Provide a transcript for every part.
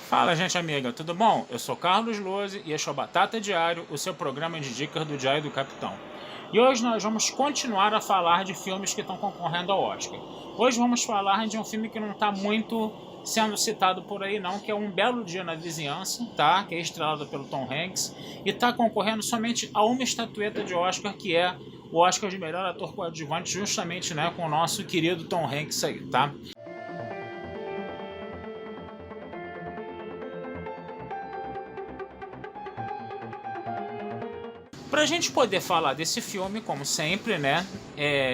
Fala, gente amiga, tudo bom? Eu sou Carlos Lose e este é o Batata Diário, o seu programa de dicas do Diário do Capitão. E hoje nós vamos continuar a falar de filmes que estão concorrendo ao Oscar. Hoje vamos falar de um filme que não está muito sendo citado por aí não, que é Um Belo Dia na Vizinhança, tá? Que é estrelado pelo Tom Hanks e está concorrendo somente a uma estatueta de Oscar, que é o Oscar de melhor ator coadjuvante, justamente, né, com o nosso querido Tom Hanks aí, tá? Para a gente poder falar desse filme, como sempre, né,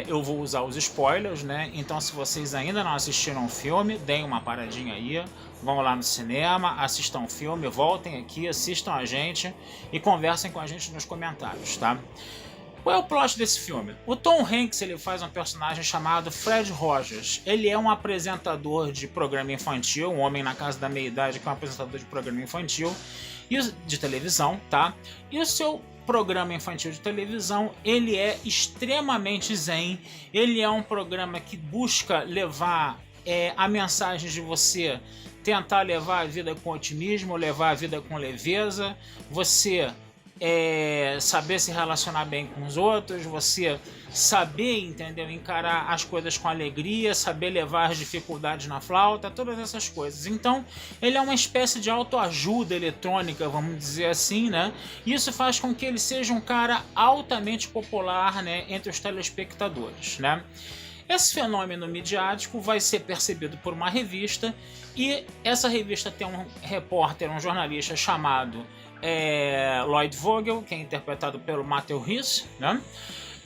eu vou usar os spoilers, né, então se vocês ainda não assistiram o filme, deem uma paradinha aí, vão lá no cinema, assistam o filme, voltem aqui, assistam a gente e conversem com a gente nos comentários, tá? Qual é o plot desse filme? O Tom Hanks ele faz um personagem chamado Fred Rogers. Ele é um apresentador de programa infantil, um homem na casa da meia-idade que é um apresentador de programa infantil e de televisão, tá? E o seu programa infantil de televisão, ele é extremamente zen. Ele é um programa que busca levar a mensagem de você tentar levar a vida com otimismo, levar a vida com leveza, você saber se relacionar bem com os outros, você saber, entendeu, encarar as coisas com alegria, saber levar as dificuldades na flauta, todas essas coisas. Então, ele é uma espécie de autoajuda eletrônica, vamos dizer assim, né? Isso faz com que ele seja um cara altamente popular, né, entre os telespectadores, né? Esse fenômeno midiático vai ser percebido por uma revista e essa revista tem um repórter, um jornalista chamado Lloyd Vogel, que é interpretado pelo Matthew Rhys, né?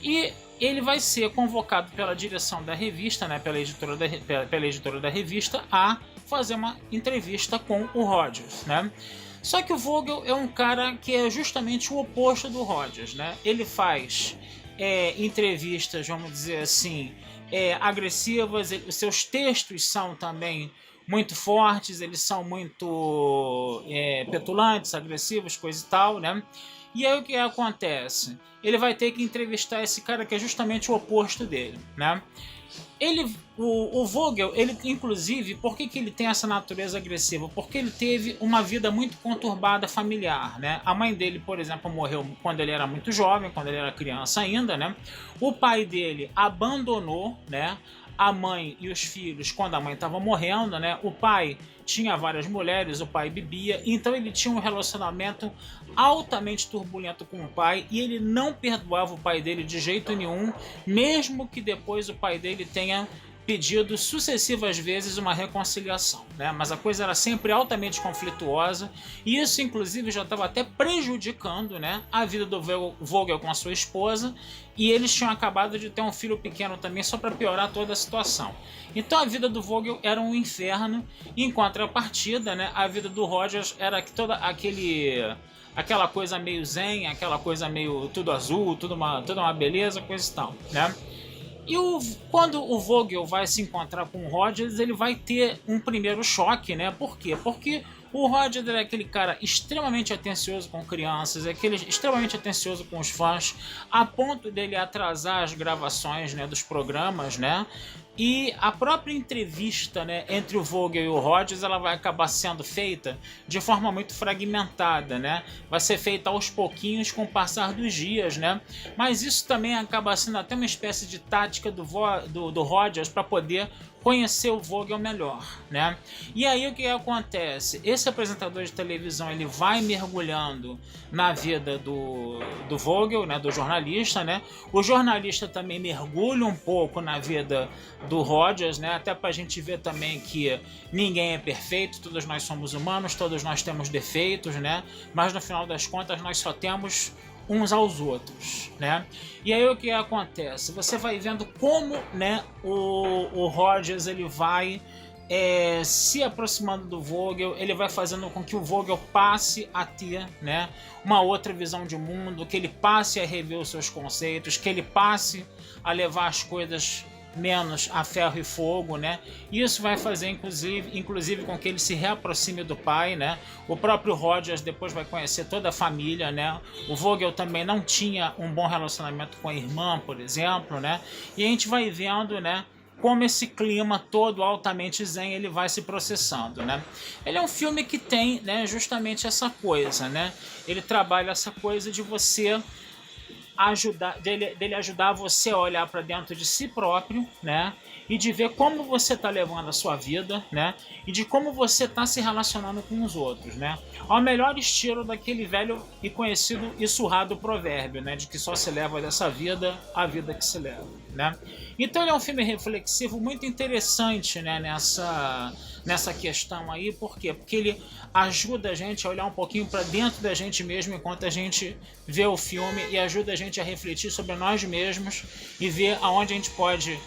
E ele vai ser convocado pela direção da revista, né, pela editora da revista, a fazer uma entrevista com o Rogers, né? Só que o Vogel é um cara que é justamente o oposto do Rogers, né? Ele faz entrevistas, vamos dizer assim, agressivas, os seus textos são também muito fortes, eles são muito petulantes, agressivos, coisa e tal, né? E aí o que acontece? Ele vai ter que entrevistar esse cara que é justamente o oposto dele, né? O Vogel, ele inclusive, por que ele tem essa natureza agressiva? Porque ele teve uma vida muito conturbada familiar, né? A mãe dele, por exemplo, morreu quando ele era muito jovem, quando ele era criança ainda, né? O pai dele abandonou, né, a mãe e os filhos quando a mãe estava morrendo, né? O pai tinha várias mulheres, o pai bebia, então ele tinha um relacionamento altamente turbulento com o pai e ele não perdoava o pai dele de jeito nenhum, mesmo que depois o pai dele tenha pedido sucessivas vezes uma reconciliação, né? Mas a coisa era sempre altamente conflituosa e isso inclusive já estava até prejudicando, né, a vida do Vogel com a sua esposa, e eles tinham acabado de ter um filho pequeno também, só para piorar toda a situação. Então a vida do Vogel era um inferno, em contrapartida, né, a vida do Rogers era toda aquela coisa meio zen, aquela coisa meio tudo azul, toda uma beleza, coisa e tal, né? E quando o Vogel vai se encontrar com o Rogers, ele vai ter um primeiro choque, né? Por quê? Porque o Rogers é aquele cara extremamente atencioso com crianças, é aquele extremamente atencioso com os fãs, a ponto dele atrasar as gravações, né, dos programas, né? E a própria entrevista, né, entre o Vogel e o Rogers, ela vai acabar sendo feita de forma muito fragmentada, né? Vai ser feita aos pouquinhos com o passar dos dias, né? Mas isso também acaba sendo até uma espécie de tática do Rogers para poder conhecer o Vogel melhor, né? E aí o que acontece? Esse apresentador de televisão, ele vai mergulhando na vida do Vogel, né, do jornalista, né? O jornalista também mergulha um pouco na vida do Rogers, né? Até pra gente ver também que ninguém é perfeito, todos nós somos humanos, todos nós temos defeitos, né? Mas no final das contas nós só temos uns aos outros, né? E aí o que acontece? Você vai vendo como, né, o Rogers ele vai se aproximando do Vogel, ele vai fazendo com que o Vogel passe a ter, né, uma outra visão de mundo, que ele passe a rever os seus conceitos, que ele passe a levar as coisas menos a ferro e fogo, né? Isso vai fazer inclusive com que ele se reaproxime do pai, né? O próprio Rogers depois vai conhecer toda a família, né? O Vogel também não tinha um bom relacionamento com a irmã, por exemplo, né? E a gente vai vendo, né, como esse clima todo altamente zen ele vai se processando, né? Ele é um filme que tem, né, justamente essa coisa, né? Ele trabalha essa coisa de você dele ajudar você a olhar para dentro de si próprio, né? E de ver como você está levando a sua vida, né? E de como você está se relacionando com os outros, né? Ao melhor estilo daquele velho e conhecido e surrado provérbio, né? De que só se leva dessa vida a vida que se leva, né? Então ele é um filme reflexivo muito interessante, né? Nessa questão aí, por quê? Porque ele ajuda a gente a olhar um pouquinho para dentro da gente mesmo enquanto a gente vê o filme e ajuda a gente a refletir sobre nós mesmos e ver aonde a gente pode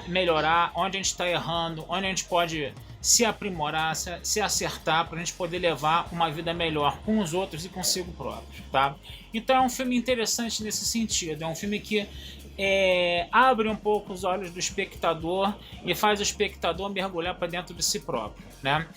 melhorar, onde a gente está errando, onde a gente pode se aprimorar, se acertar para a gente poder levar uma vida melhor com os outros e consigo próprio, tá? Então é um filme interessante nesse sentido, é um filme que abre um pouco os olhos do espectador e faz o espectador mergulhar para dentro de si próprio, né?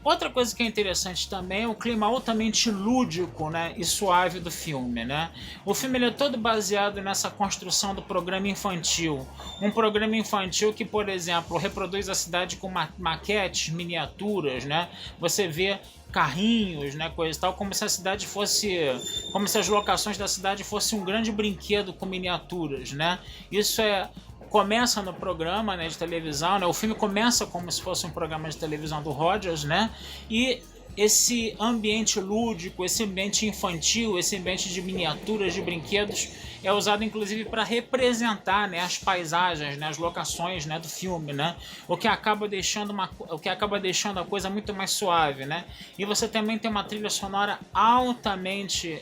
Outra coisa que é interessante também é o clima altamente lúdico, né, e suave do filme, né? O filme ele é todo baseado nessa construção do programa infantil. Um programa infantil que, por exemplo, reproduz a cidade com maquetes, miniaturas, né? Você vê carrinhos, né, coisa e tal, como se a cidade fosse, como se as locações da cidade fossem um grande brinquedo com miniaturas, né? Isso começa no programa, né, de televisão, né? O filme começa como se fosse um programa de televisão do Rogers, né? E esse ambiente lúdico, esse ambiente infantil, esse ambiente de miniaturas, de brinquedos, é usado inclusive para representar, né, as paisagens, né, as locações, né, do filme, né? O que acaba deixando a coisa muito mais suave, né? E você também tem uma trilha sonora altamente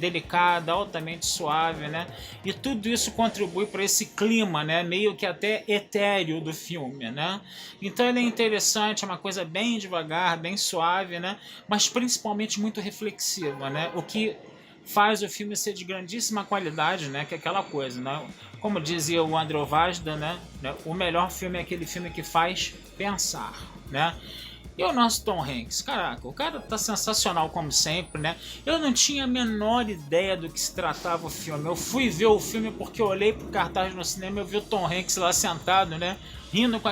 delicada, altamente suave, né? E tudo isso contribui para esse clima, né, meio que até etéreo do filme, né? Então ele é interessante, é uma coisa bem devagar, bem suave, né? Mas principalmente muito reflexiva, né? O que faz o filme ser de grandíssima qualidade, né? Que é aquela coisa, né? Como dizia o André Vazda, né? O melhor filme é aquele filme que faz pensar, né? E o nosso Tom Hanks, caraca, o cara tá sensacional como sempre, né? Eu não tinha a menor ideia do que se tratava o filme. Eu fui ver o filme porque eu olhei pro cartaz no cinema e eu vi o Tom Hanks lá sentado, né? Rindo com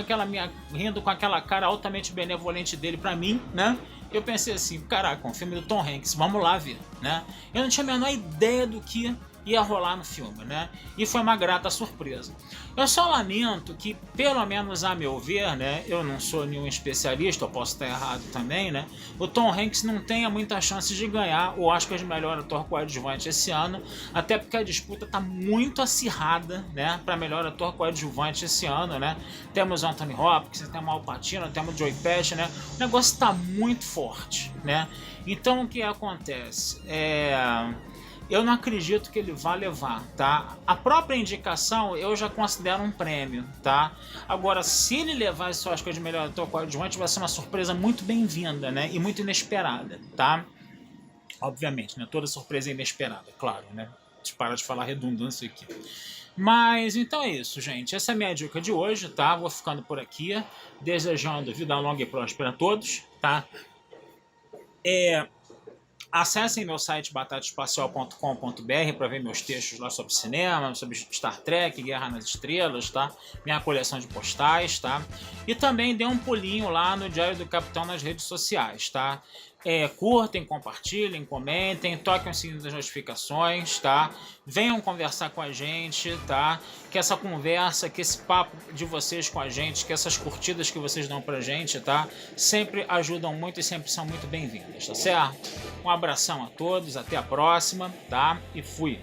aquela cara altamente benevolente dele pra mim, né? Eu pensei assim, caraca, um filme do Tom Hanks, vamos lá ver, né? Eu não tinha a menor ideia do que ia rolar no filme, né? E foi uma grata surpresa. Eu só lamento que, pelo menos a meu ver, né? Eu não sou nenhum especialista, eu posso estar errado também, né? O Tom Hanks não tenha muita chance de ganhar o Oscar de melhor ator coadjuvante esse ano, até porque a disputa está muito acirrada, né? Para melhor ator coadjuvante esse ano, né? Temos Anthony Hopkins, temos Al Pacino, temos Joey Pesci, né? O negócio está muito forte, né? Então o que acontece? Eu não acredito que ele vá levar, tá? A própria indicação eu já considero um prêmio, tá? Agora, se ele levar esse Oscar de melhor ator coadjuvante, vai ser uma surpresa muito bem-vinda, né? E muito inesperada, tá? Obviamente, né? Toda surpresa é inesperada, claro, né? Deixa eu parar de falar redundância aqui. Mas então é isso, gente. Essa é a minha dica de hoje, tá? Vou ficando por aqui, desejando vida longa e próspera a todos, tá? Acessem meu site batataespacial.com.br para ver meus textos lá sobre cinema, sobre Star Trek, Guerra nas Estrelas, tá? Minha coleção de postais, tá? E também dê um pulinho lá no Diário do Capitão nas redes sociais, tá? Curtem, compartilhem, comentem, toquem o sininho das notificações, tá? Venham conversar com a gente, tá? Que essa conversa, que esse papo de vocês com a gente, que essas curtidas que vocês dão pra gente, tá? Sempre ajudam muito e sempre são muito bem-vindas, tá certo? Um abração a todos, até a próxima, tá? E fui!